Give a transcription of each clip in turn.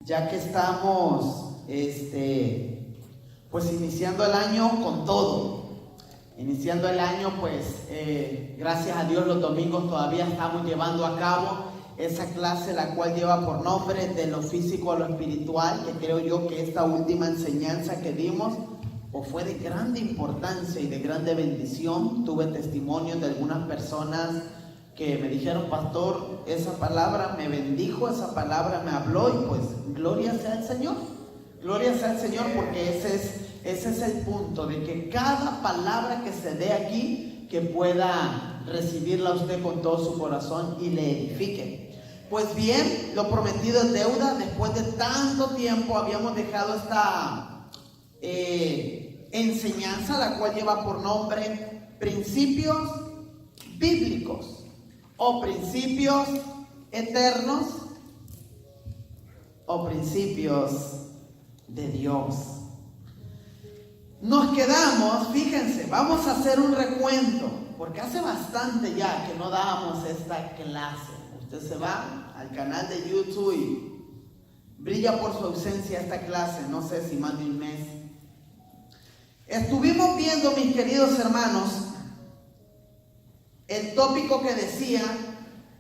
ya que estamos pues iniciando el año con todo. Iniciando el año, pues gracias a Dios los domingos todavía estamos llevando a cabo esa clase, la cual lleva por nombre de lo físico a lo espiritual, que creo yo que esta última enseñanza que dimos pues fue de grande importancia y de grande bendición. Tuve testimonios de algunas personas que me dijeron: pastor, esa palabra me bendijo, esa palabra me habló, y pues gloria sea el Señor. Gloria sea el Señor, porque ese es el punto, de que cada palabra que se dé aquí, que pueda recibirla usted con todo su corazón y le edifique. Pues bien, lo prometido es deuda. Después de tanto tiempo habíamos dejado esta enseñanza, la cual lleva por nombre principios bíblicos o principios eternos o principios de Dios. Nos quedamos, fíjense, vamos a hacer un recuento, porque hace bastante ya que no dábamos esta clase. Usted se va al canal de YouTube y brilla por su ausencia esta clase, no sé si más de un mes. Estuvimos viendo, mis queridos hermanos, el tópico que decía: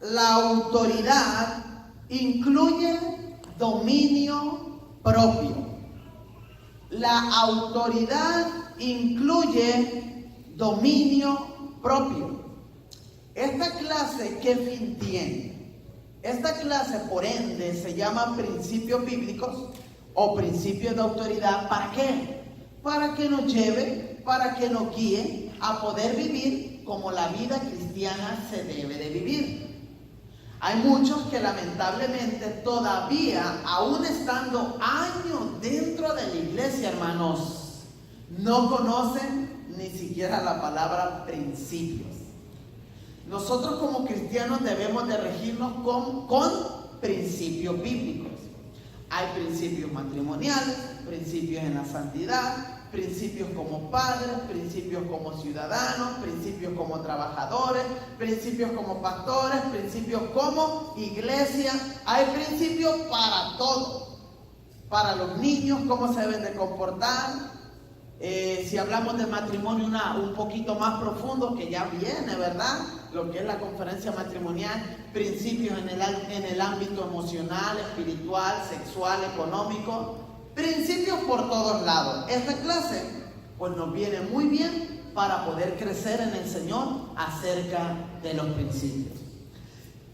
la autoridad incluye dominio propio. La autoridad incluye dominio propio. Esta clase, ¿qué fin tiene? Esta clase, por ende, se llama principios bíblicos o principios de autoridad. ¿Para qué? Para que nos lleve, para que nos guíe a poder vivir como la vida cristiana se debe de vivir. Hay muchos que lamentablemente todavía, aún estando años dentro de la iglesia, hermanos, no conocen ni siquiera la palabra principios. Nosotros como cristianos debemos de regirnos con principios bíblicos. Hay principios matrimoniales, principios en la santidad, principios como padres, principios como ciudadanos, principios como trabajadores, principios como pastores, principios como iglesia. Hay principios para todo. Para los niños, cómo se deben de comportar. Si hablamos del matrimonio un poquito más profundo, que ya viene, ¿verdad? Lo que es la conferencia matrimonial, principios en el ámbito emocional, espiritual, sexual, económico. Principios por todos lados. Esta clase pues nos viene muy bien para poder crecer en el Señor acerca de los principios.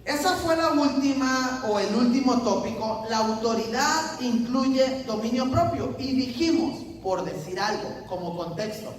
Esa fue la última o el último tópico. La autoridad incluye dominio propio. Y dijimos, por decir algo como contexto,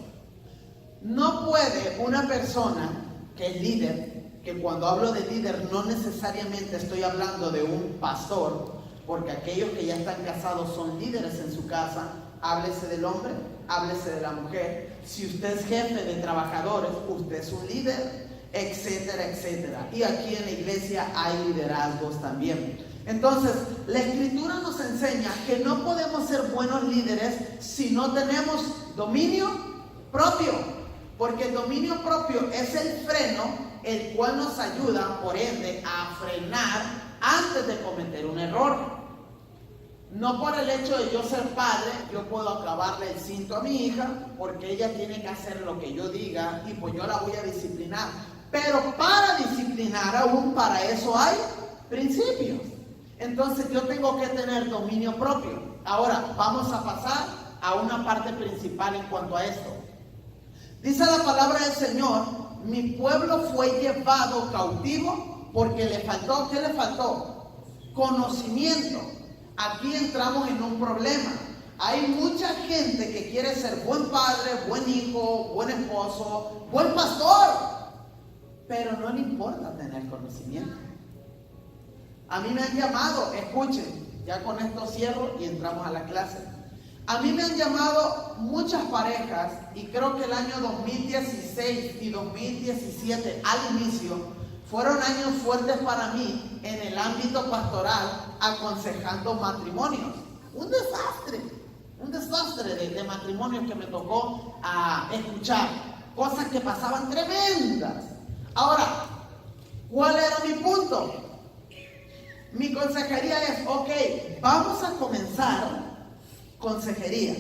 no puede una persona que es líder, que cuando hablo de líder no necesariamente estoy hablando de un pastor, porque aquellos que ya están casados son líderes en su casa. Háblese del hombre, háblese de la mujer. Si usted es jefe de trabajadores, usted es un líder, etcétera, etcétera. Y aquí en la iglesia hay liderazgos también. Entonces, la Escritura nos enseña que no podemos ser buenos líderes si no tenemos dominio propio, porque el dominio propio es el freno, el cual nos ayuda, por ende, a frenar antes de cometer un error. No por el hecho de yo ser padre, yo puedo acabarle el cinto a mi hija, porque ella tiene que hacer lo que yo diga y pues yo la voy a disciplinar. Pero para disciplinar, aún para eso hay principios. Entonces yo tengo que tener dominio propio. Ahora vamos a pasar a una parte principal en cuanto a esto. Dice la palabra del Señor: mi pueblo fue llevado cautivo porque le faltó, ¿qué le faltó? Conocimiento. Aquí entramos en un problema. Hay mucha gente que quiere ser buen padre, buen hijo, buen esposo, buen pastor, pero no le importa tener conocimiento. A mí me han llamado, escuchen, ya con esto cierro y entramos a la clase. A mí me han llamado muchas parejas, y creo que el año 2016 y 2017 al inicio fueron años fuertes para mí en el ámbito pastoral, aconsejando matrimonios. Un desastre de matrimonios que me tocó escuchar, cosas que pasaban tremendas. Ahora, ¿cuál era mi punto? Mi consejería es, ok, vamos a comenzar consejería.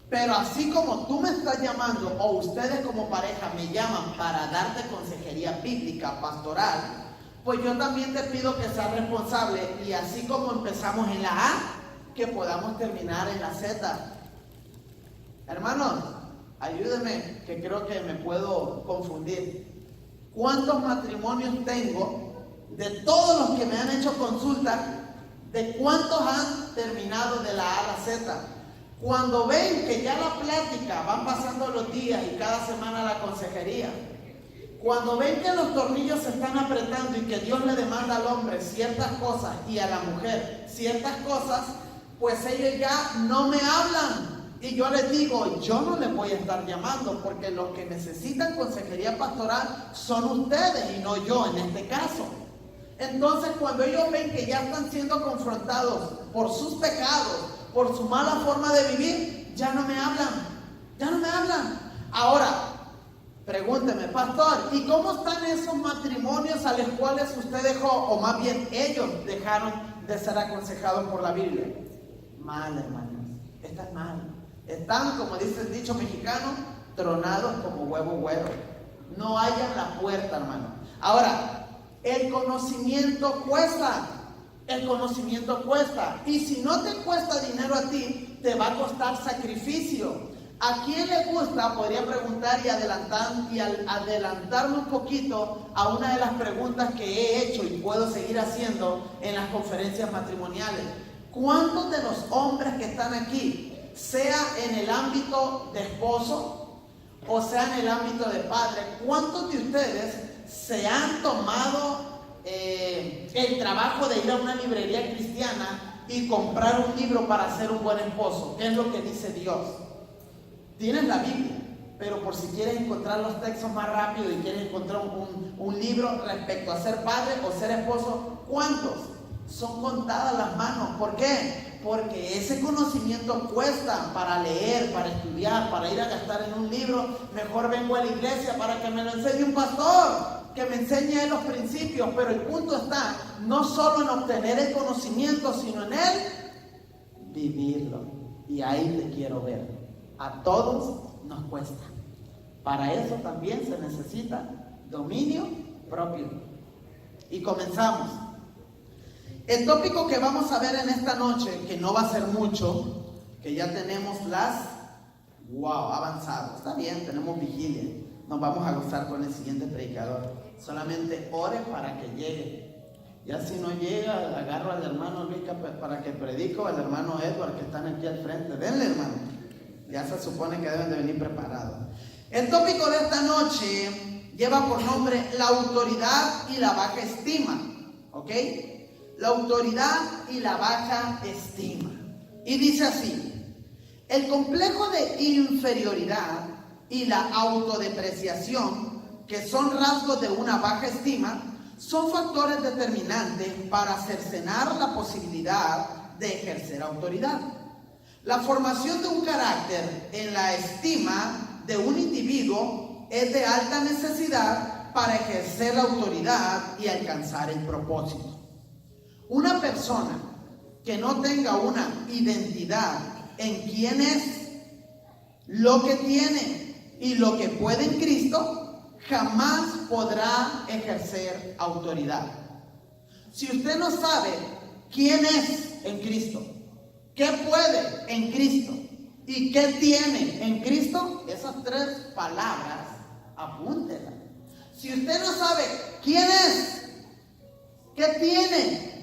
Pero así como tú me estás llamando o ustedes como pareja me llaman para darte consejería bíblica, pastoral, pues yo también te pido que seas responsable y así como empezamos en la A, que podamos terminar en la Z. Hermanos, ayúdenme, que creo que me puedo confundir. ¿Cuántos matrimonios tengo? De todos los que me han hecho consulta, ¿de cuántos han terminado de la A a la Z? Cuando ven que ya la plática, van pasando los días y cada semana la consejería, cuando ven que los tornillos se están apretando y que Dios le demanda al hombre ciertas cosas y a la mujer ciertas cosas, pues ellos ya no me hablan. Y yo les digo, yo no les voy a estar llamando porque los que necesitan consejería pastoral son ustedes y no yo en este caso. Entonces cuando ellos ven que ya están siendo confrontados por sus pecados, por su mala forma de vivir, ya no me hablan. Ahora, pregúnteme, pastor, ¿y cómo están esos matrimonios a los cuales usted dejó, o más bien ellos dejaron de ser aconsejados por la Biblia? Mal, hermanos, están mal. Están, como dice el dicho mexicano, tronados como huevo güero. No hallan la puerta, hermano. Ahora, el conocimiento cuesta. El conocimiento cuesta. Y si no te cuesta dinero a ti, te va a costar sacrificio. ¿A quién le gusta? Podría preguntar y adelantarme un poquito a una de las preguntas que he hecho y puedo seguir haciendo en las conferencias matrimoniales. ¿Cuántos de los hombres que están aquí, sea en el ámbito de esposo o sea en el ámbito de padre, cuántos de ustedes se han tomado el trabajo de ir a una librería cristiana y comprar un libro para ser un buen esposo? ¿Qué es lo que dice Dios? Tienes la Biblia, pero por si quieres encontrar los textos más rápido y quieres encontrar un libro respecto a ser padre o ser esposo, ¿cuántos? Son contadas las manos. ¿Por qué? Porque ese conocimiento cuesta para leer, para estudiar, para ir a gastar en un libro. Mejor vengo a la iglesia para que me lo enseñe un pastor, que me enseñe los principios. Pero el punto está no solo en obtener el conocimiento, sino en él vivirlo. Y ahí te quiero ver. A todos nos cuesta. Para eso también se necesita dominio propio. Y comenzamos. El tópico que vamos a ver en esta noche, que no va a ser mucho, que ya tenemos avanzado. Está bien, tenemos vigilia. Nos vamos a gozar con el siguiente predicador. Solamente ore para que llegue. Ya si no llega, agarro al hermano Luis para que predique, al hermano Edward que están aquí al frente. Denle, hermano. Ya se supone que deben de venir preparados. El tópico de esta noche lleva por nombre la autoridad y la baja estima. ¿Ok? La autoridad y la baja estima. Y dice así: el complejo de inferioridad y la autodepreciación, que son rasgos de una baja estima, son factores determinantes para cercenar la posibilidad de ejercer autoridad. La formación de un carácter en la estima de un individuo es de alta necesidad para ejercer la autoridad y alcanzar el propósito. Una persona que no tenga una identidad en quién es, lo que tiene y lo que puede en Cristo, jamás podrá ejercer autoridad. Si usted no sabe quién es en Cristo, qué puede en Cristo y qué tiene en Cristo, esas tres palabras, apúntelas. Si usted no sabe quién es, qué tiene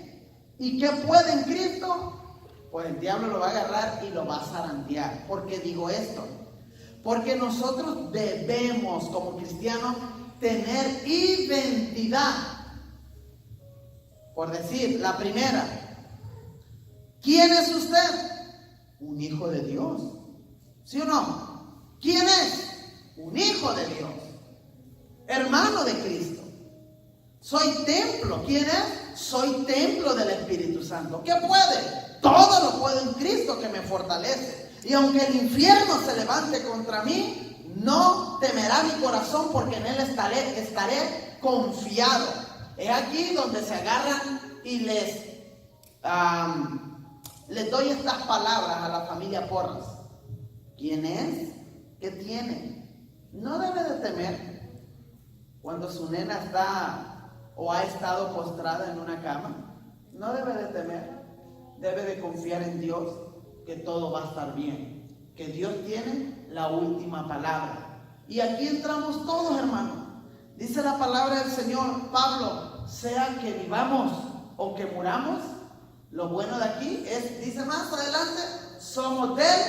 y qué puede en Cristo, pues el diablo lo va a agarrar y lo va a zarandear. ¿Por qué digo esto? Porque nosotros debemos, como cristianos, tener identidad. Por decir, la primera: ¿quién es usted? Un hijo de Dios. ¿Sí o no? ¿Quién es? Un hijo de Dios. Hermano de Cristo. Soy templo. ¿Quién es? Soy templo del Espíritu Santo. ¿Qué puede? Todo lo puedo en Cristo que me fortalece. Y aunque el infierno se levante contra mí, no temerá mi corazón, porque en él estaré confiado. Es aquí donde se agarran y les doy estas palabras a la familia Porras. ¿Quién es? ¿Qué tiene? No debe de temer cuando su nena está o ha estado postrada en una cama. No debe de temer. Debe de confiar en Dios, que todo va a estar bien, que Dios tiene la última palabra. Y aquí entramos todos, hermanos. Dice la palabra del Señor, Pablo, sea que vivamos o que muramos, lo bueno de aquí es, dice más adelante, somos del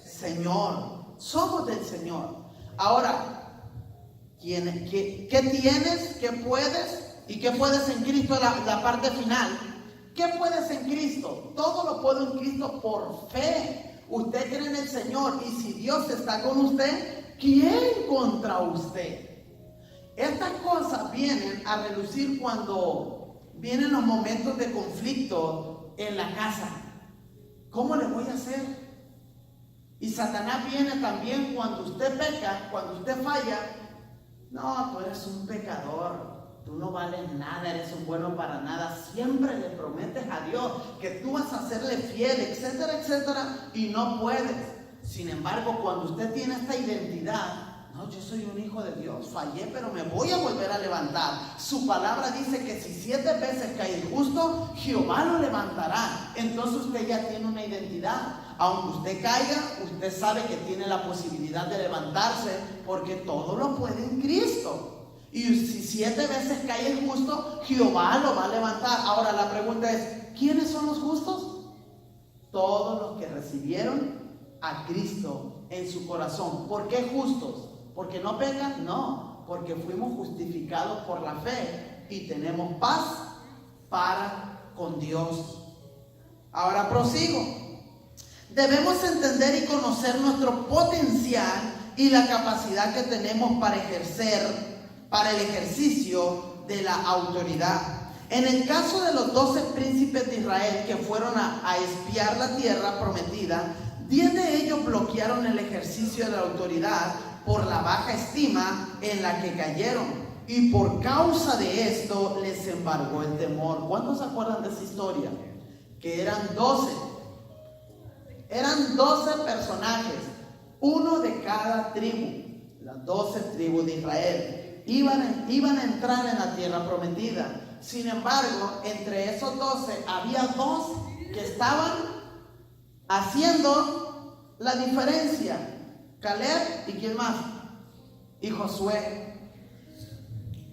Señor. Somos del Señor. Ahora, ¿qué tienes? ¿Qué puedes? ¿Y qué puedes en Cristo? La parte final. ¿Qué puedes en Cristo? Todo lo puedo en Cristo por fe. Usted cree en el Señor, y si Dios está con usted, ¿quién contra usted? Estas cosas vienen a relucir cuando vienen los momentos de conflicto en la casa. ¿Cómo le voy a hacer? Y Satanás viene también cuando usted peca, cuando usted falla. No, tú eres un pecador. Tú no vales nada, eres un bueno para nada. Siempre le prometes a Dios que tú vas a serle fiel, etcétera, etcétera, y no puedes. Sin embargo, cuando usted tiene esta identidad, no, yo soy un hijo de Dios, fallé, pero me voy a volver a levantar. Su palabra dice que si 7 veces cae el justo, Jehová lo levantará. Entonces usted ya tiene una identidad. Aunque usted caiga, usted sabe que tiene la posibilidad de levantarse, porque todo lo puede en Cristo. Y si 7 veces cae el justo, Jehová lo va a levantar. Ahora la pregunta es, ¿quiénes son los justos? Todos los que recibieron a Cristo en su corazón. ¿Por qué justos? ¿Porque no pecan? No, porque fuimos justificados por la fe y tenemos paz para con Dios. Ahora prosigo. Debemos entender y conocer nuestro potencial y la capacidad que tenemos para el ejercicio de la autoridad. En el caso de los 12 príncipes de Israel que fueron a espiar la tierra prometida, 10 de ellos bloquearon el ejercicio de la autoridad por la baja estima en la que cayeron, y por causa de esto les embargó el temor. ¿Cuántos se acuerdan de esa historia? Que eran 12 personajes, uno de cada tribu, las 12 tribus de Israel. Iban a entrar en la tierra prometida. Sin embargo, entre esos 12 había 2 que estaban haciendo la diferencia: Caleb y ¿quién más? Y Josué.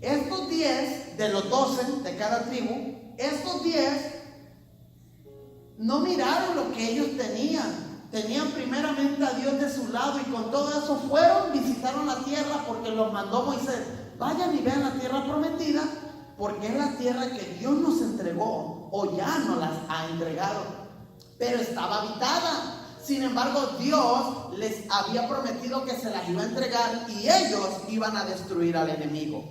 Estos 10 de los 12 de cada tribu, estos 10 no miraron lo que ellos tenían. Tenían primeramente a Dios de su lado, y con todo eso fueron, visitaron la tierra, porque los mandó Moisés. Vayan y vean la tierra prometida, porque es la tierra que Dios nos entregó, o ya nos las ha entregado, pero estaba habitada. Sin embargo, Dios les había prometido que se las iba a entregar, y ellos iban a destruir al enemigo.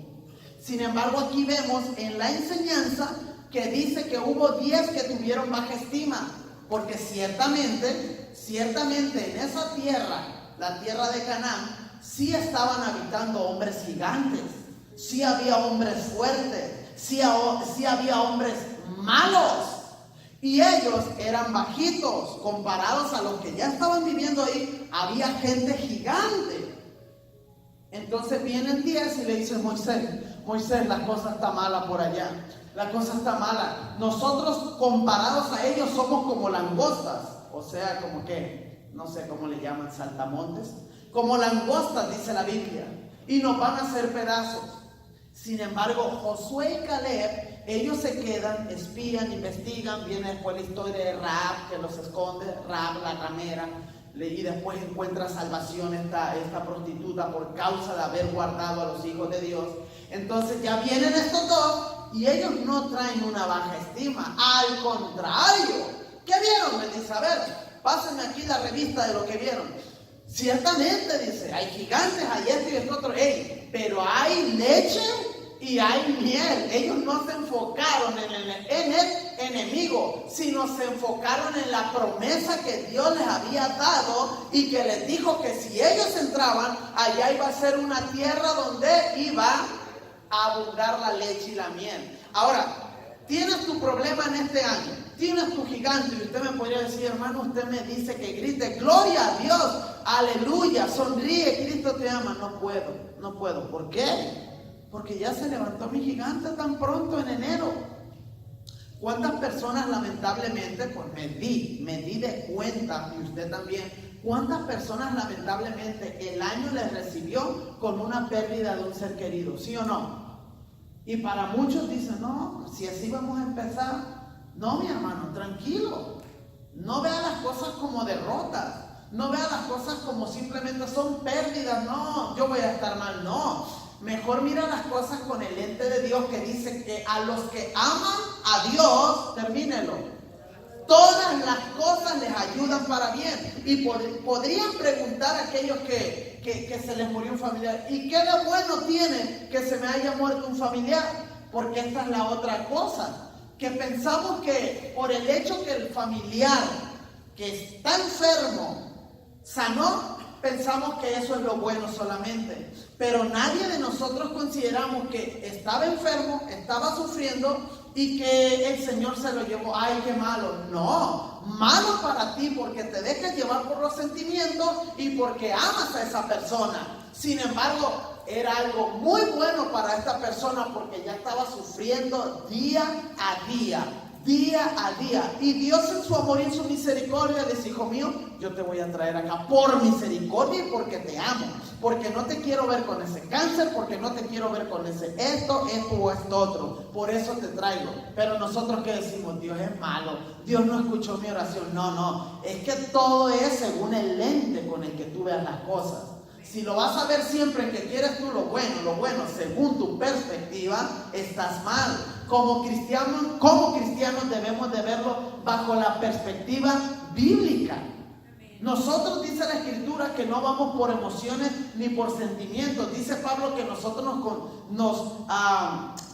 Sin embargo, aquí vemos en la enseñanza que dice que hubo 10 que tuvieron baja estima, porque ciertamente en esa tierra, la tierra de Canaán, sí estaban habitando hombres gigantes, sí había hombres fuertes, sí había hombres malos, y ellos eran bajitos comparados a los que ya estaban viviendo ahí. Había gente gigante. Entonces vienen 10 y le dicen: Moisés, la cosa está mala por allá, la cosa está mala. Nosotros, comparados a ellos, somos como langostas, o sea, como que, no sé cómo le llaman, saltamontes, como langostas, dice la Biblia, y nos van a hacer pedazos. Sin embargo, Josué y Caleb, ellos se quedan, espían, investigan. Viene después la historia de Rahab, que los esconde, Rahab la ramera, y después encuentra salvación esta prostituta por causa de haber guardado a los hijos de Dios. Entonces ya vienen estos 2, y ellos no traen una baja estima, al contrario. ¿Qué vieron? Me dice: a ver, pásenme aquí la revista de lo que vieron. Ciertamente, dice, hay gigantes, hay esto y esto otro, pero hay leche y hay miel. Ellos no se enfocaron en el enemigo, sino se enfocaron en la promesa que Dios les había dado, y que les dijo que si ellos entraban, allá iba a ser una tierra donde iba a abundar la leche y la miel. Ahora, Tienes tu problema en este año, tienes tu gigante, y usted me podría decir, hermano, usted me dice que grite, gloria a Dios, aleluya, sonríe, Cristo te ama. No puedo. ¿Por qué? Porque ya se levantó mi gigante tan pronto en enero. ¿Cuántas personas lamentablemente, pues me di de cuenta, y usted también, cuántas personas lamentablemente el año les recibió con una pérdida de un ser querido, ¿sí o no? Y para muchos dicen, no, si así vamos a empezar. No, mi hermano, tranquilo. No vea las cosas como derrotas. No vea las cosas como simplemente son pérdidas. No, yo voy a estar mal. No. Mejor mira las cosas con el lente de Dios, que dice que a los que aman a Dios, termínelo, todas las cosas les ayudan para bien. Y podrían preguntar a aquellos que se les murió un familiar, ¿y qué de bueno tiene que se me haya muerto un familiar? Porque esta es la otra cosa, que pensamos que por el hecho que el familiar que está enfermo sanó, pensamos que eso es lo bueno solamente. Pero nadie de nosotros consideramos que estaba enfermo, estaba sufriendo y que el Señor se lo llevó. ¡Ay, qué malo! No, malo para ti porque te dejas llevar por los sentimientos y porque amas a esa persona. Sin embargo, era algo muy bueno para esta persona porque ya estaba sufriendo día a día. Y Dios en su amor y en su misericordia dice, hijo mío, yo te voy a traer acá por misericordia y porque te amo, porque no te quiero ver con ese cáncer, porque no te quiero ver con ese esto o esto otro, por eso te traigo. Pero nosotros ¿qué decimos? Dios es malo, Dios no escuchó mi oración. No, es que todo es según el lente con el que tú veas las cosas. Si lo vas a ver siempre que quieres tú lo bueno, según tu perspectiva, estás mal. Como cristianos debemos de verlo bajo la perspectiva bíblica. Nosotros, dice la Escritura, que no vamos por emociones ni por sentimientos. Dice Pablo que nosotros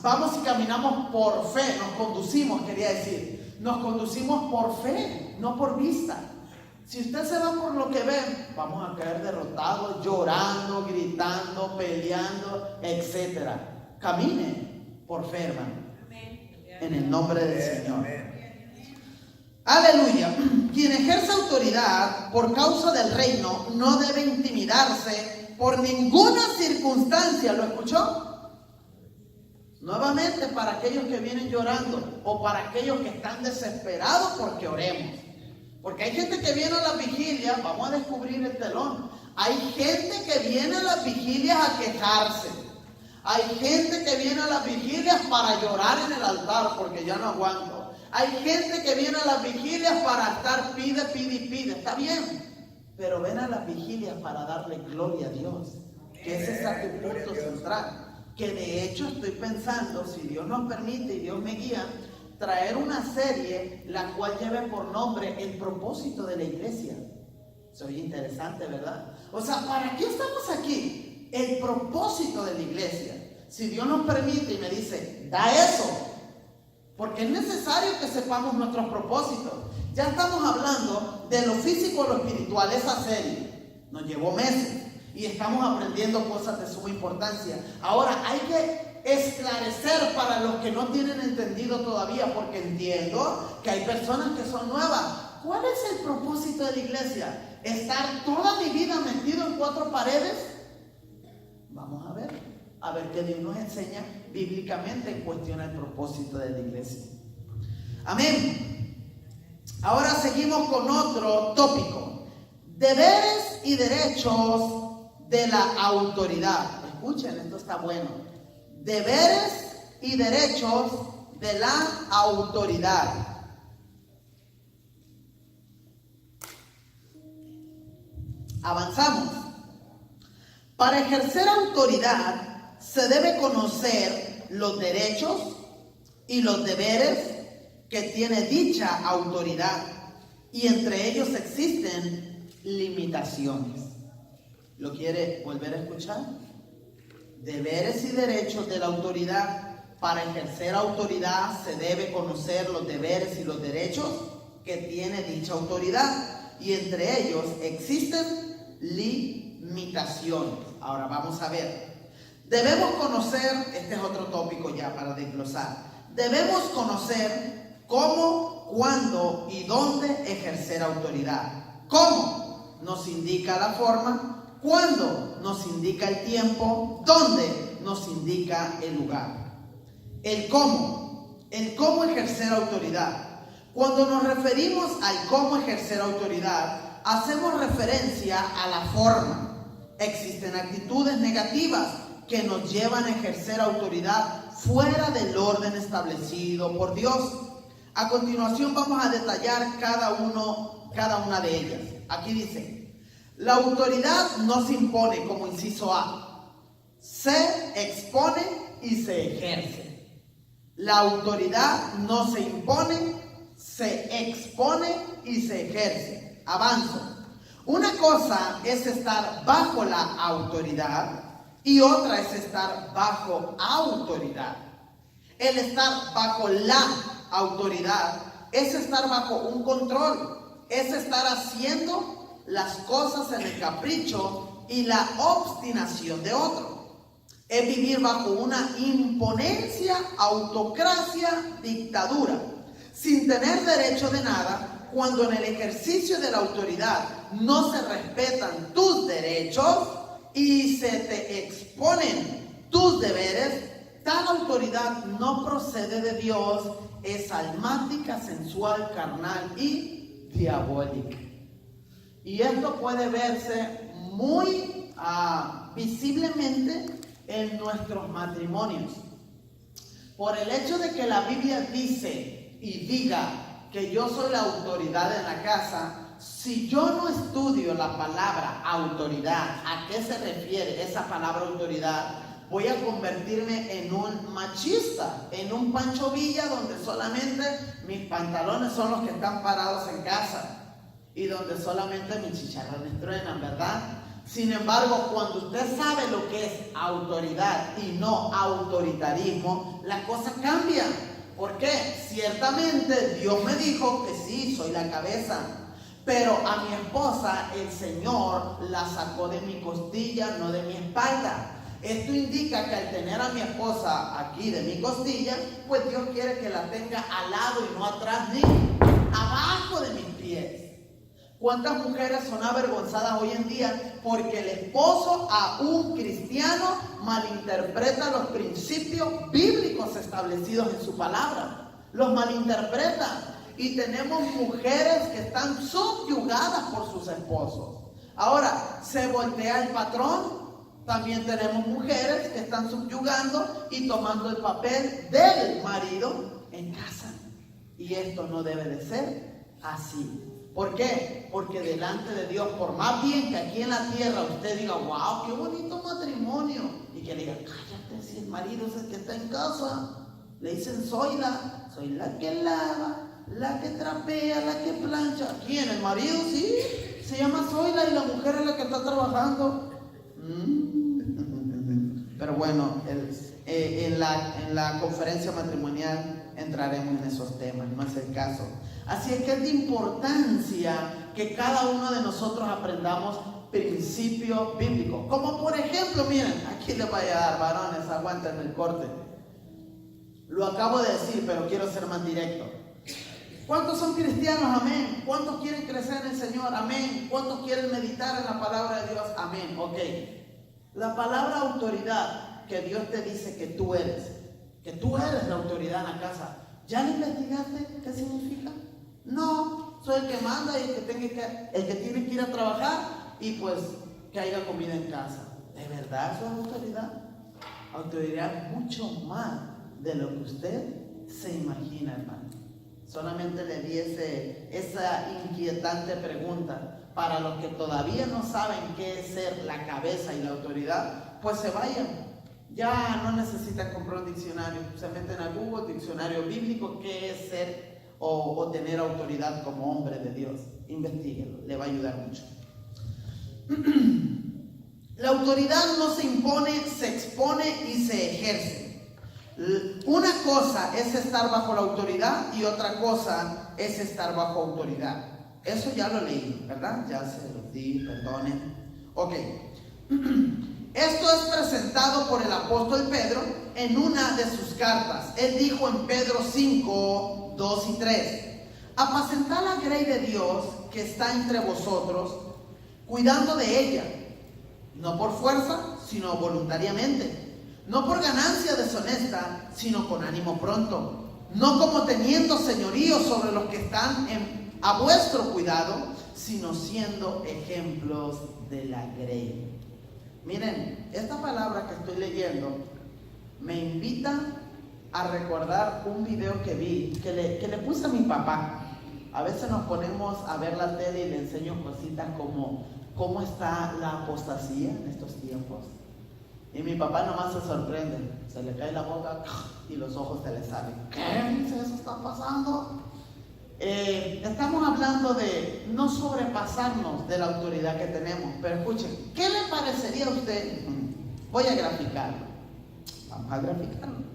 vamos y caminamos por fe, nos conducimos por fe, no por vista. Si usted se va por lo que ve, vamos a caer derrotados, llorando, gritando, peleando, etc. Camine por fe, hermano. En el nombre del Señor. Aleluya. Quien ejerce autoridad por causa del reino no debe intimidarse por ninguna circunstancia. ¿Lo escuchó? Nuevamente, para aquellos que vienen llorando o para aquellos que están desesperados porque oremos. Porque hay gente que viene a las vigilias, vamos a descubrir el telón. Hay gente que viene a las vigilias a quejarse. Hay gente que viene a las vigilias para llorar en el altar porque ya no aguanto. Hay gente que viene a las vigilias para estar pide. Está bien, pero ven a las vigilias para darle gloria a Dios. Que ese es tu punto central. Que de hecho estoy pensando, si Dios nos permite y Dios me guía, traer una serie la cual lleve por nombre el propósito de la iglesia. Soy interesante, ¿verdad? O sea, ¿para qué estamos aquí? El propósito de la iglesia. Si Dios nos permite y me dice, da eso, porque es necesario que sepamos nuestros propósitos. Ya estamos hablando de lo físico o lo espiritual. Esa serie nos llevó meses y estamos aprendiendo cosas de suma importancia. Ahora hay que esclarecer para los que no tienen entendido todavía, porque entiendo que hay personas que son nuevas. ¿Cuál es el propósito de la iglesia? ¿Estar toda mi vida metido en cuatro paredes? Vamos a ver qué Dios nos enseña bíblicamente en cuestión del propósito de la iglesia. Amén. Ahora seguimos con otro tópico: deberes y derechos de la autoridad. Escuchen, esto está bueno. Deberes y derechos de la autoridad. Avanzamos. Para ejercer autoridad se debe conocer los derechos y los deberes que tiene dicha autoridad, y entre ellos existen limitaciones. ¿Lo quiere volver a escuchar? Deberes y derechos de la autoridad. Para ejercer autoridad se debe conocer los deberes y los derechos que tiene dicha autoridad, y entre ellos existen limitaciones. Ahora vamos a ver. Debemos conocer, este es otro tópico ya para desglosar. debemos conocer cómo, cuándo y dónde ejercer autoridad. ¿Cómo? Nos indica la forma. ¿Cuándo? Nos indica el tiempo. ¿Dónde? Nos indica el lugar. El cómo ejercer autoridad. Cuando nos referimos al cómo ejercer autoridad, hacemos referencia a la forma. Existen actitudes negativas que nos llevan a ejercer autoridad fuera del orden establecido por Dios. A continuación vamos a detallar cada una de ellas. Aquí dice: la autoridad no se impone, como inciso A, se expone y se ejerce. La autoridad no se impone, se expone y se ejerce. Avanzo. Una cosa es estar bajo la autoridad y otra es estar bajo autoridad. El estar bajo la autoridad es estar bajo un control, es estar haciendo las cosas en el capricho y la obstinación de otro. Es vivir bajo una imponencia, autocracia, dictadura, sin tener derecho de nada. Cuando en el ejercicio de la autoridad no se respetan tus derechos y se te exponen tus deberes, tal autoridad no procede de Dios, es almática, sensual, carnal y diabólica. Y esto puede verse muy visiblemente en nuestros matrimonios. Por el hecho de que la Biblia dice y diga que yo soy la autoridad en la casa, si yo no estudio la palabra autoridad, ¿a qué se refiere esa palabra autoridad? Voy a convertirme en un machista, en un Pancho Villa, donde solamente mis pantalones son los que están parados en casa y donde solamente mis chicharrones truenan, ¿verdad? Sin embargo, cuando usted sabe lo que es autoridad y no autoritarismo, la cosa cambia. ¿Por qué? Ciertamente Dios me dijo que sí, soy la cabeza, pero a mi esposa el Señor la sacó de mi costilla, no de mi espalda. Esto indica que al tener a mi esposa aquí de mi costilla, pues Dios quiere que la tenga al lado y no atrás ni abajo de mis pies. ¿Cuántas mujeres son avergonzadas hoy en día porque el esposo a un cristiano malinterpreta los principios bíblicos establecidos en su palabra? Los malinterpreta. Y tenemos mujeres que están subyugadas por sus esposos. Ahora, se voltea el patrón. También tenemos mujeres que están subyugando y tomando el papel del marido en casa. Y esto no debe de ser así. ¿Por qué? Porque delante de Dios, por más bien que aquí en la tierra usted diga, wow, qué bonito matrimonio, y que le diga, cállate, si el marido es el que está en casa, le dicen, soy la que lava, la que trapea, la que plancha. ¿Quién? ¿El marido? Sí, se llama Zoila y la mujer es la que está trabajando. Pero bueno, en la conferencia matrimonial entraremos en esos temas, no es el caso. Así es que es de importancia que cada uno de nosotros aprendamos principios bíblicos. Como por ejemplo, miren, aquí les voy a dar, varones, aguanten el corte. Lo acabo de decir, pero quiero ser más directo. ¿Cuántos son cristianos? Amén. ¿Cuántos quieren crecer en el Señor? Amén. ¿Cuántos quieren meditar en la palabra de Dios? Amén. Ok. La palabra autoridad que Dios te dice que tú eres la autoridad en la casa. ¿Ya le investigaste qué significa? No, soy el que manda y el que tiene que ir a trabajar y pues que haya comida en casa. ¿De verdad eso es autoridad? Autoridad mucho más de lo que usted se imagina, hermano. Solamente le di esa inquietante pregunta. Para los que todavía no saben qué es ser la cabeza y la autoridad, pues se vayan. Ya no necesitan comprar un diccionario. Se meten a Google, diccionario bíblico, qué es ser o tener autoridad como hombre de Dios. Investíguenlo, le va a ayudar mucho. La autoridad no se impone, se expone y se ejerce. Una cosa es estar bajo la autoridad y otra cosa es estar bajo autoridad. Eso ya lo leí, ¿verdad? Ya se lo di, perdonen. Ok. Esto es presentado por el apóstol Pedro en una de sus cartas. Él dijo en Pedro 5, 2 y 3: apacentad la grey de Dios que está entre vosotros, cuidando de ella, no por fuerza, sino voluntariamente, no por ganancia deshonesta, sino con ánimo pronto, no como teniendo señorío sobre los que están a vuestro cuidado, sino siendo ejemplos de la grey. Miren, esta palabra que estoy leyendo me invita a recordar un video que vi, que le puse a mi papá. A veces nos ponemos a ver la tele y le enseño cositas como cómo está la apostasía en estos tiempos. Y mi papá nomás se sorprende, se le cae la boca y los ojos se le salen. ¿Qué dice eso está pasando? Estamos hablando de no sobrepasarnos de la autoridad que tenemos. Pero escuchen, ¿qué le parecería a usted? Voy a graficarlo. Vamos a graficarlo.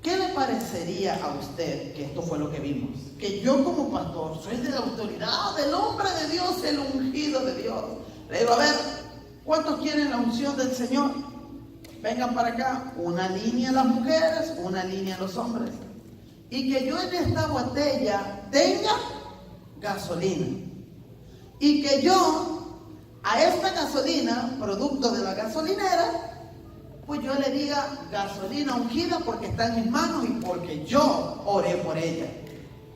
¿Qué le parecería a usted, que esto fue lo que vimos, que yo como pastor soy de la autoridad del hombre de Dios, el ungido de Dios? Le digo, a ver, ¿cuántos quieren la unción del Señor? Vengan para acá. Una línea las mujeres, una línea los hombres. Y que yo en esta botella tenga gasolina. Y que yo a esta gasolina, producto de la gasolinera, pues yo le diga gasolina ungida porque está en mis manos y porque yo oré por ella.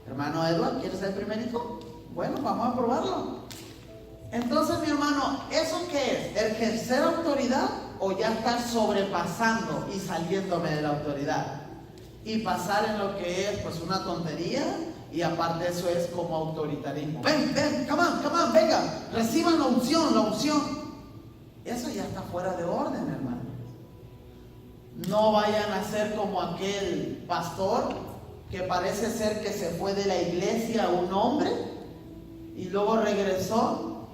Hermano Eduardo, ¿quieres ser el primerito? Bueno, vamos a probarlo. Entonces, mi hermano, ¿eso qué es? ¿Ejercer autoridad o ya estar sobrepasando y saliéndome de la autoridad? Y pasar en lo que es pues una tontería, y aparte eso es como autoritarismo. Ven, come on, venga, reciban la unción. Eso ya está fuera de orden, hermano. No vayan a ser como aquel pastor que parece ser que se fue de la iglesia, un hombre, y luego regresó.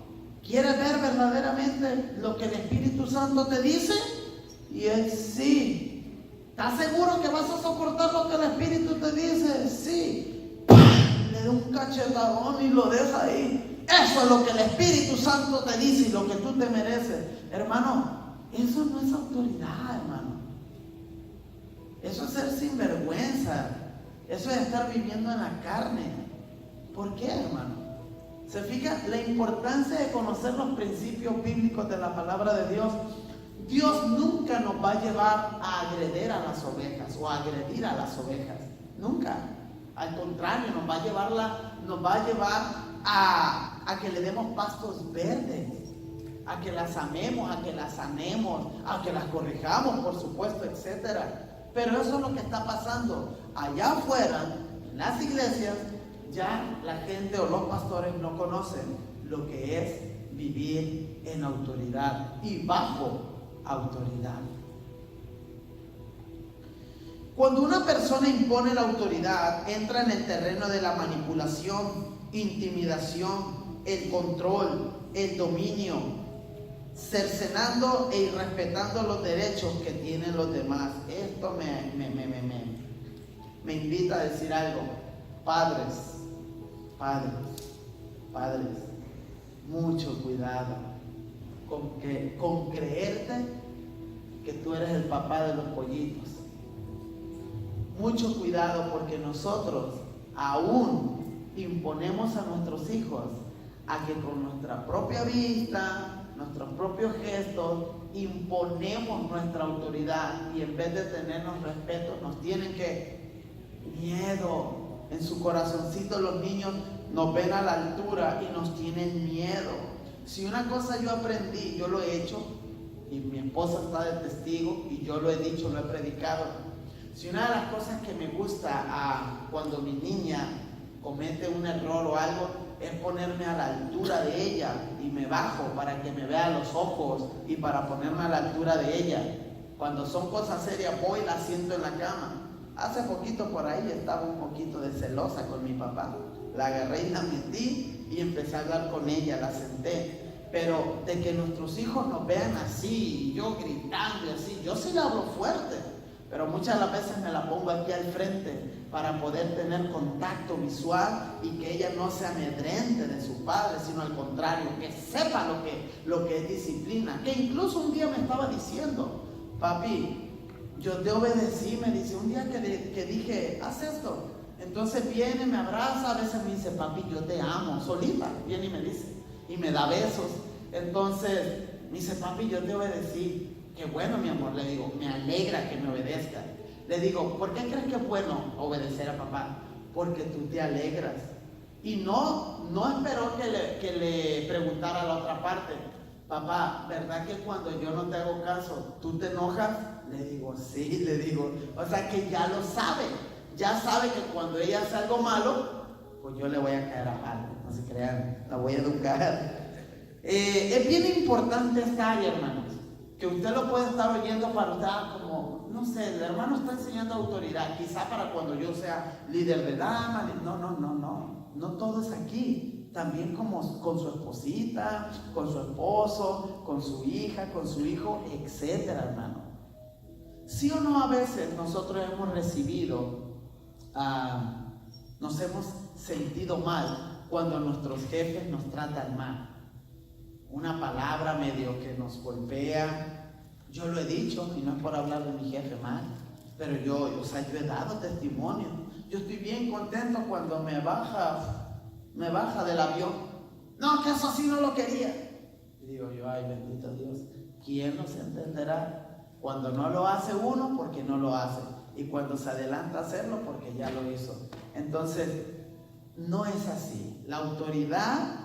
¿Quieres ver verdaderamente lo que el Espíritu Santo te dice? Y él sí. ¿Estás seguro que vas a soportar lo que el Espíritu te dice? Sí. Le da un cachetadón y lo deja ahí. Eso es lo que el Espíritu Santo te dice y lo que tú te mereces. Hermano, eso no es autoridad, hermano. Eso es ser sinvergüenza. Eso es estar viviendo en la carne. ¿Por qué, hermano? ¿Se fija la importancia de conocer los principios bíblicos de la palabra de Dios? Dios nunca nos va a llevar a agredir a las ovejas o a agredir a las ovejas. Nunca. Al contrario, nos va a llevar a que le demos pastos verdes, a que las amemos, a que las sanemos, a que las corrijamos, por supuesto, etcétera. Pero eso es lo que está pasando. Allá afuera, en las iglesias, ya la gente o los pastores no conocen lo que es vivir en autoridad y bajo autoridad. Cuando una persona impone la autoridad, entra en el terreno de la manipulación, intimidación, el control, el dominio, cercenando e irrespetando los derechos que tienen los demás. Esto me invita a decir algo. Padres, mucho cuidado con creerte que tú eres el papá de los pollitos. Mucho cuidado, porque nosotros aún imponemos a nuestros hijos a que con nuestra propia vista, nuestros propios gestos, imponemos nuestra autoridad, y en vez de tenernos respeto, nos tienen que miedo. En su corazoncito los niños nos ven a la altura y nos tienen miedo. Si una cosa yo aprendí, yo lo he hecho, y mi esposa está de testigo, y yo lo he dicho, lo he predicado. Si una de las cosas que me gusta cuando mi niña comete un error o algo, es ponerme a la altura de ella, y me bajo para que me vea a los ojos y para ponerme a la altura de ella. Cuando son cosas serias, voy y la siento en la cama. Hace poquito por ahí estaba un poquito de celosa con mi papá. La agarré y la metí y empecé a hablar con ella, la senté. Pero de que nuestros hijos nos vean así, y yo gritando y así, yo sí le hablo fuerte, pero muchas de las veces me la pongo aquí al frente para poder tener contacto visual y que ella no se amedrente de su padre, sino al contrario, que sepa lo que es disciplina. Que incluso un día me estaba diciendo: papi, yo te obedecí, me dice, un día que dije, haz esto. Entonces viene, me abraza, a veces me dice, papi, yo te amo, solita, viene y me dice, y me da besos. Entonces me dice, papi, yo te obedecí. Qué bueno, mi amor, le digo, me alegra que me obedezca. Le digo, ¿por qué crees que es bueno obedecer a papá? Porque tú te alegras. Y no esperó que le preguntara a la otra parte: papá, ¿verdad que cuando yo no te hago caso, tú te enojas? Le digo, sí, le digo. O sea que ya lo sabe. Ya sabe que cuando ella hace algo malo, pues yo le voy a caer a palo. No se crean, la voy a educar. Es bien importante esta área, hermanos, que usted lo puede estar oyendo para usted como, no sé, el hermano está enseñando autoridad, quizá para cuando yo sea líder de damas. No todo es aquí. También como con su esposita, con su esposo, con su hija, con su hijo, etcétera, hermano. ¿Sí o no a veces nosotros hemos recibido, nos hemos sentido mal cuando nuestros jefes nos tratan mal? Una palabra medio que nos golpea. Yo lo he dicho, y no es por hablar de mi jefe mal, pero yo he dado testimonio. Yo estoy bien contento cuando me baja del avión. No, que eso sí no lo quería. Y digo yo, ay, bendito Dios, ¿quién nos entenderá? Cuando no lo hace uno, porque no lo hace, y cuando se adelanta a hacerlo, porque ya lo hizo. Entonces, no es así. La autoridad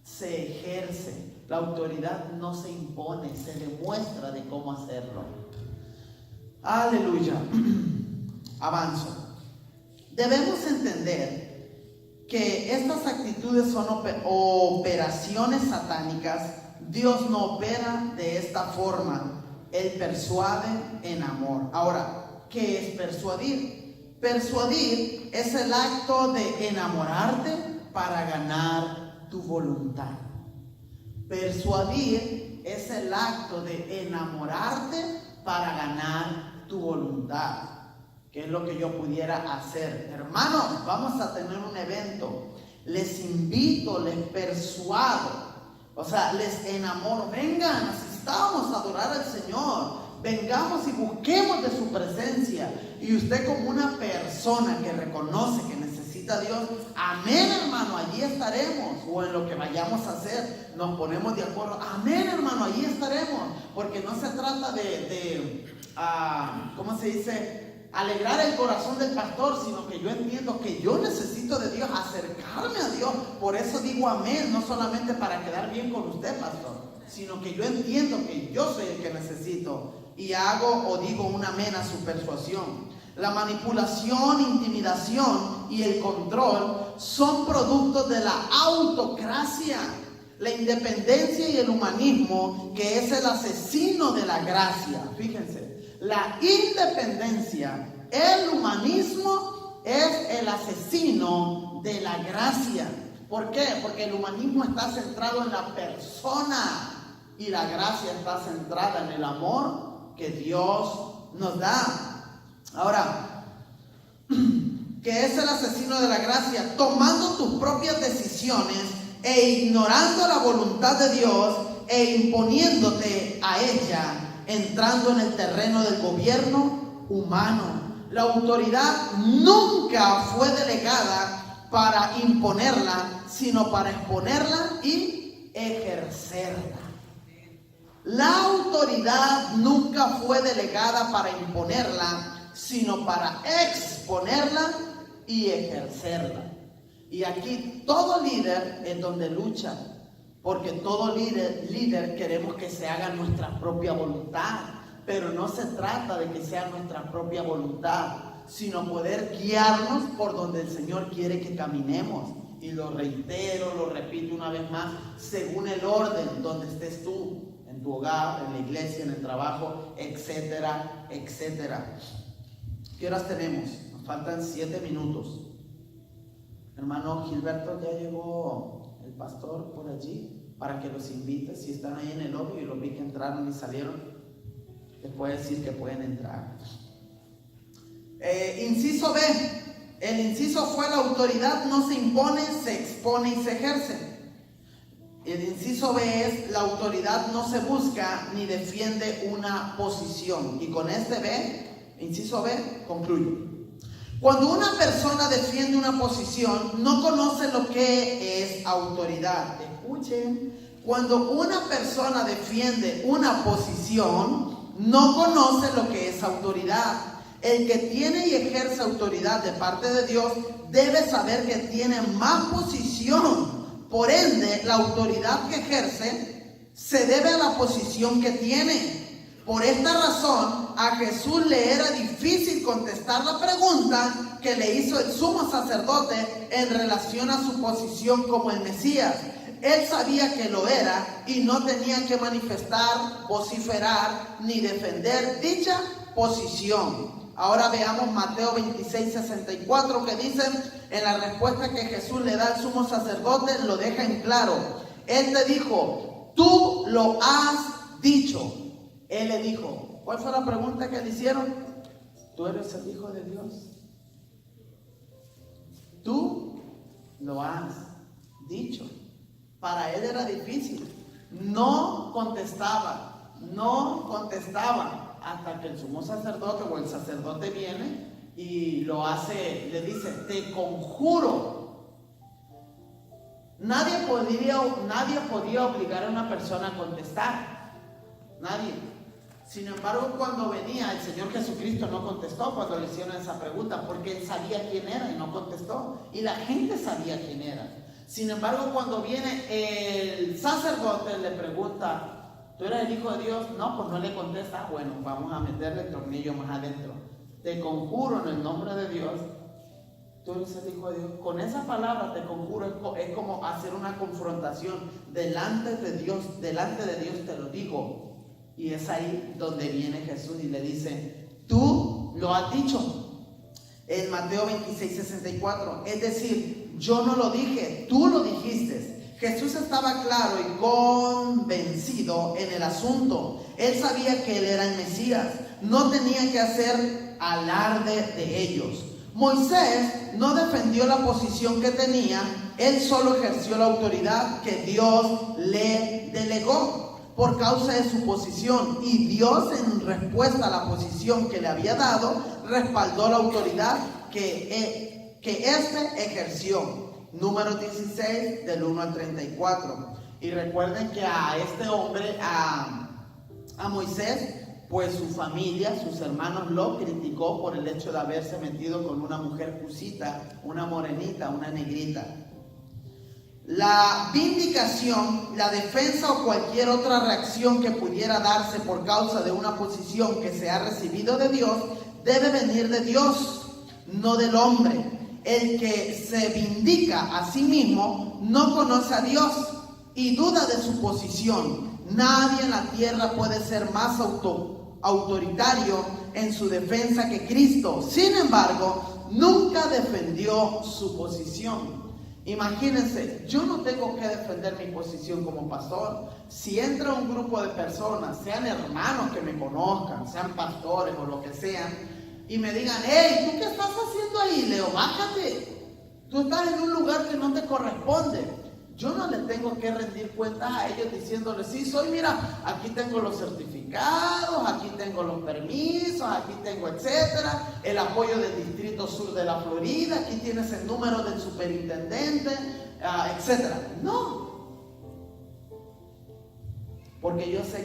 se ejerce. La autoridad no se impone, se demuestra de cómo hacerlo. Aleluya. Avanzo. Debemos entender que estas actitudes son operaciones satánicas. Dios no opera de esta forma. Él persuade en amor. Ahora, ¿qué es persuadir? Persuadir es el acto de enamorarte para ganar tu voluntad. Persuadir es el acto de enamorarte para ganar tu voluntad. ¿Qué es lo que yo pudiera hacer? Hermanos, vamos a tener un evento. Les invito, les persuado. O sea, les enamoro. Vengan, necesitamos adorar al Señor. Vengamos y busquemos de su presencia. Y usted, como una persona que reconoce que necesita a Dios, amén, hermano, allí estaremos. O en lo que vayamos a hacer, nos ponemos de acuerdo. Amén, hermano, allí estaremos. Porque no se trata ¿cómo se dice? Alegrar el corazón del pastor, sino que yo entiendo que yo necesito de Dios, acercarme a Dios. Por eso digo amén, no solamente para quedar bien con usted, pastor, sino que yo entiendo que yo soy el que necesito, y hago o digo un amén a su persuasión. La manipulación, intimidación y el control son productos de la autocracia, la independencia y el humanismo, que es el asesino de la gracia. Fíjense, la independencia, el humanismo es el asesino de la gracia. ¿Por qué? Porque el humanismo está centrado en la persona y la gracia está centrada en el amor que Dios nos da. Ahora, ¿qué es el asesino de la gracia? Tomando tus propias decisiones e ignorando la voluntad de Dios e imponiéndote a ella, entrando en el terreno del gobierno humano. La autoridad nunca fue delegada para imponerla, sino para exponerla y ejercerla. La autoridad nunca fue delegada para imponerla, sino para exponerla y ejercerla. Y aquí todo líder es donde lucha, porque todo líder queremos que se haga nuestra propia voluntad, pero no se trata de que sea nuestra propia voluntad, sino poder guiarnos por donde el Señor quiere que caminemos. Y lo reitero, lo repito una vez más, según el orden donde estés tú, en tu hogar, en la iglesia, en el trabajo, etcétera, etcétera. ¿Qué horas tenemos? Nos faltan 7 minutos. Hermano Gilberto, ya llegó el pastor por allí para que los invite. Si están ahí en el lobby y los vi que entraron y salieron, les puedo decir que pueden entrar. Inciso B. El inciso fue: la autoridad no se impone, se expone y se ejerce. El inciso B es: la autoridad no se busca ni defiende una posición. Y con este B, inciso B, concluyo. Cuando una persona defiende una posición, no conoce lo que es autoridad. Escuchen, cuando una persona defiende una posición, no conoce lo que es autoridad. El que tiene y ejerce autoridad de parte de Dios debe saber que tiene más posición. Por ende, la autoridad que ejerce se debe a la posición que tiene. Por esta razón, a Jesús le era difícil contestar la pregunta que le hizo el sumo sacerdote en relación a su posición como el Mesías. Él sabía que lo era y no tenía que manifestar, vociferar ni defender dicha posición. Ahora veamos Mateo 26:64, que dice: en la respuesta que Jesús le da al sumo sacerdote, lo deja en claro. Él le dijo: tú lo has dicho. Él le dijo, ¿cuál fue la pregunta que le hicieron? ¿Tú eres el Hijo de Dios? Tú lo has dicho. Para él era difícil. No contestaba, hasta que el sumo sacerdote o el sacerdote viene y lo hace, le dice: te conjuro. Nadie podía obligar a una persona a contestar. Nadie. Sin embargo, cuando venía, el Señor Jesucristo no contestó cuando le hicieron esa pregunta, porque Él sabía quién era y no contestó. Y la gente sabía quién era. Sin embargo, cuando viene el sacerdote, le pregunta: ¿tú eres el Hijo de Dios? No, pues no le contesta. Bueno, vamos a meterle el tornillo más adentro. Te conjuro en el nombre de Dios, tú eres el Hijo de Dios. Con esa palabra, te conjuro, es como hacer una confrontación delante de Dios te lo digo. Y es ahí donde viene Jesús y le dice: tú lo has dicho. En Mateo 26:64, es decir, yo no lo dije, tú lo dijiste. Jesús estaba claro y convencido en el asunto. Él sabía que Él era el Mesías. No tenía que hacer alarde de ellos. Moisés no defendió la posición que tenía. Él solo ejerció la autoridad que Dios le delegó por causa de su posición, y Dios, en respuesta a la posición que le había dado, respaldó la autoridad que éste ejerció. Números 16 del 1 al 34. Y recuerden que a este hombre, a Moisés, pues su familia, sus hermanos lo criticó por el hecho de haberse metido con una mujer cusita, una morenita, una negrita. La vindicación, la defensa o cualquier otra reacción que pudiera darse por causa de una posición que se ha recibido de Dios debe venir de Dios, no del hombre. El que se vindica a sí mismo no conoce a Dios y duda de su posición. Nadie en la tierra puede ser más autoritario en su defensa que Cristo. Sin embargo, nunca defendió su posición. Imagínense, yo no tengo que defender mi posición como pastor. Si entra un grupo de personas, sean hermanos que me conozcan, sean pastores o lo que sean, y me digan: hey, ¿tú qué estás haciendo ahí, Leo? Bájate. Tú estás en un lugar que no te corresponde. Yo no le tengo que rendir cuentas a ellos diciéndoles: sí, mira, aquí tengo los certificados, aquí tengo los permisos, aquí tengo, etcétera, el apoyo del Distrito Sur de la Florida, aquí tienes el número del superintendente, etcétera. No. Porque yo sé